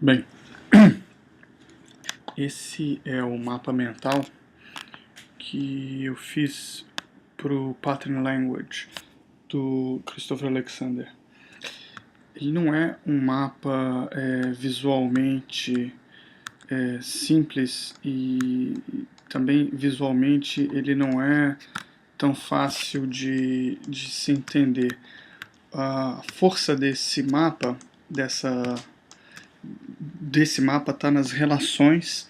Bem, esse é o mapa mental que eu fiz para o Pattern Language do Christopher Alexander. Ele não é um mapa visualmente simples e também visualmente ele não é tão fácil de se entender. A força desse mapa está nas relações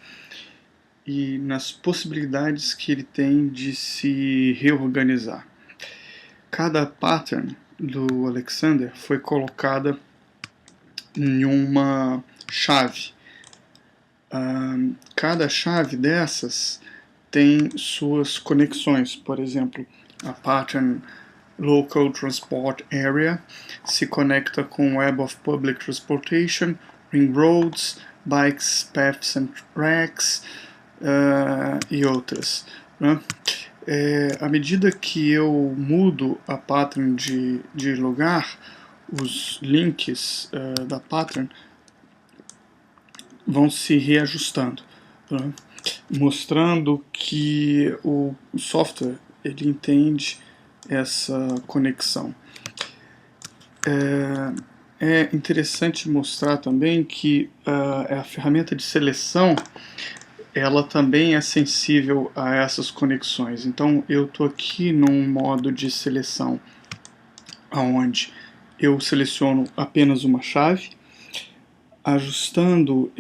e nas possibilidades que ele tem de se reorganizar. Cada pattern do Alexander foi colocada em uma chave. Cada chave dessas tem suas conexões. Por exemplo, a pattern Local Transport Area se conecta com Web of Public Transportation, Ring Roads, Bikes, Paths and Tracks e outras, né? À medida que eu mudo a pattern de lugar, os links da pattern vão se reajustando, né? Mostrando que o software ele entende essa conexão. É interessante mostrar também que a ferramenta de seleção ela também é sensível a essas conexões. Então eu estou aqui num modo de seleção onde eu seleciono apenas uma chave, ajustando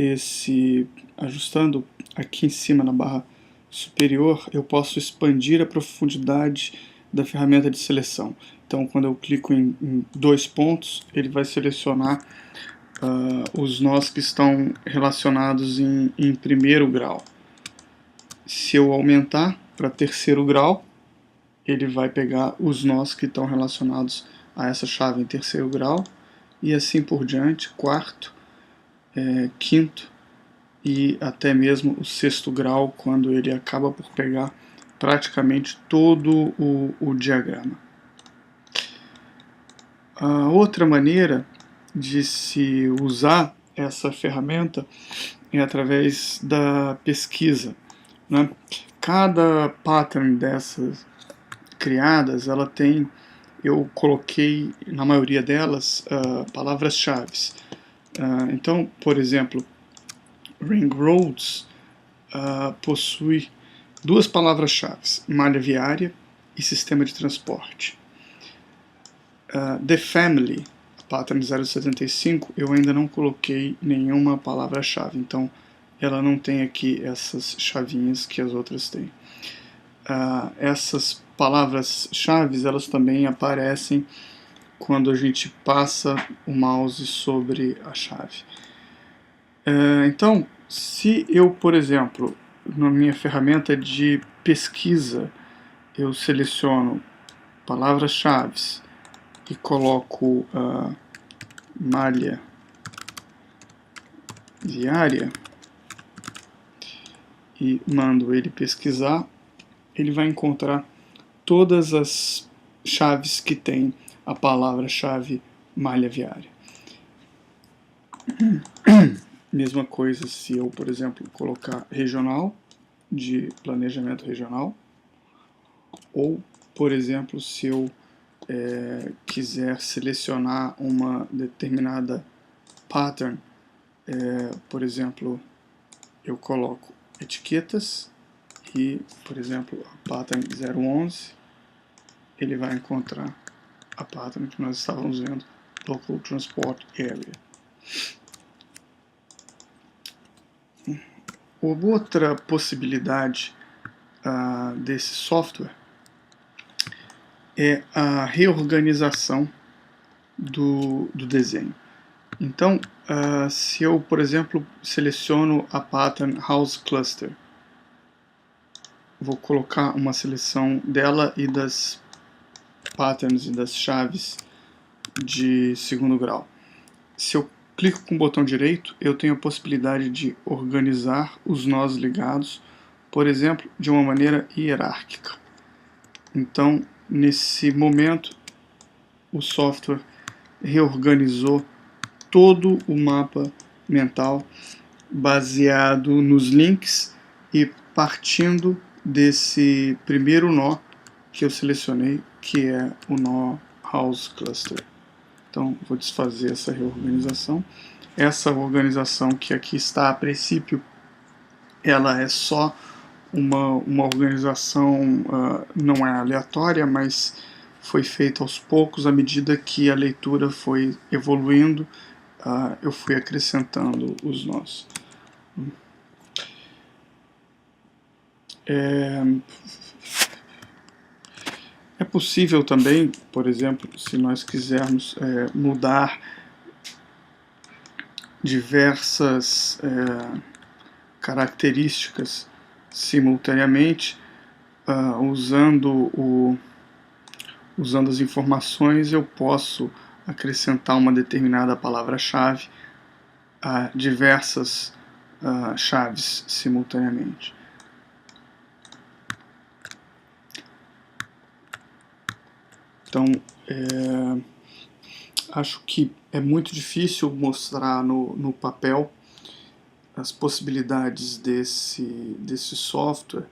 aqui em cima na barra superior, eu posso expandir a profundidade da ferramenta de seleção. Então quando eu clico em dois pontos, ele vai selecionar os nós que estão relacionados em primeiro grau. Se eu aumentar para terceiro grau, ele vai pegar os nós que estão relacionados a essa chave em terceiro grau, e assim por diante, quarto, quinto e até mesmo o sexto grau, quando ele acaba por pegar praticamente todo o diagrama. A outra maneira de se usar essa ferramenta é através da pesquisa, né? Cada pattern dessas criadas, ela tem, eu coloquei na maioria delas palavras-chave. Então, por exemplo, Ring Roads possui duas palavras-chave, malha viária e sistema de transporte. The Family, pattern 075, eu ainda não coloquei nenhuma palavra-chave, então ela não tem aqui essas chavinhas que as outras têm. Essas palavras-chave, elas também aparecem quando a gente passa o mouse sobre a chave. Então, se eu, por exemplo, na minha ferramenta de pesquisa, eu seleciono palavras-chave e coloco malha viária e mando ele pesquisar, ele vai encontrar todas as chaves que tem a palavra-chave malha viária. Mesma coisa se eu, por exemplo, colocar regional, de planejamento regional, ou, por exemplo, se eu quiser selecionar uma determinada pattern, por exemplo, eu coloco etiquetas e, por exemplo, a pattern 011, ele vai encontrar a pattern que nós estávamos vendo, Local Transport Area. Outra possibilidade desse software é a reorganização do desenho. Então, se eu, por exemplo, seleciono a pattern House Cluster, vou colocar uma seleção dela e das patterns e das chaves de segundo grau. Se eu clico com o botão direito, eu tenho a possibilidade de organizar os nós ligados, por exemplo, de uma maneira hierárquica. Então, nesse momento, o software reorganizou todo o mapa mental baseado nos links e partindo desse primeiro nó que eu selecionei, que é o nó House Cluster. Então, vou desfazer essa reorganização. Essa organização que aqui está a princípio, ela é só uma organização, não é aleatória, mas foi feita aos poucos, à medida que a leitura foi evoluindo, eu fui acrescentando os nós. É possível também, por exemplo, se nós quisermos mudar diversas características simultaneamente, usando as informações, eu posso acrescentar uma determinada palavra-chave a diversas chaves simultaneamente. Então, acho que é muito difícil mostrar no papel as possibilidades desse software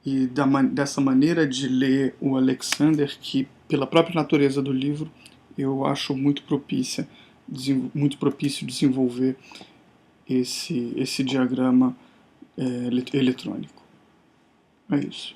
e dessa maneira de ler o Alexander, que pela própria natureza do livro eu acho muito propício desenvolver esse diagrama eletrônico. É isso.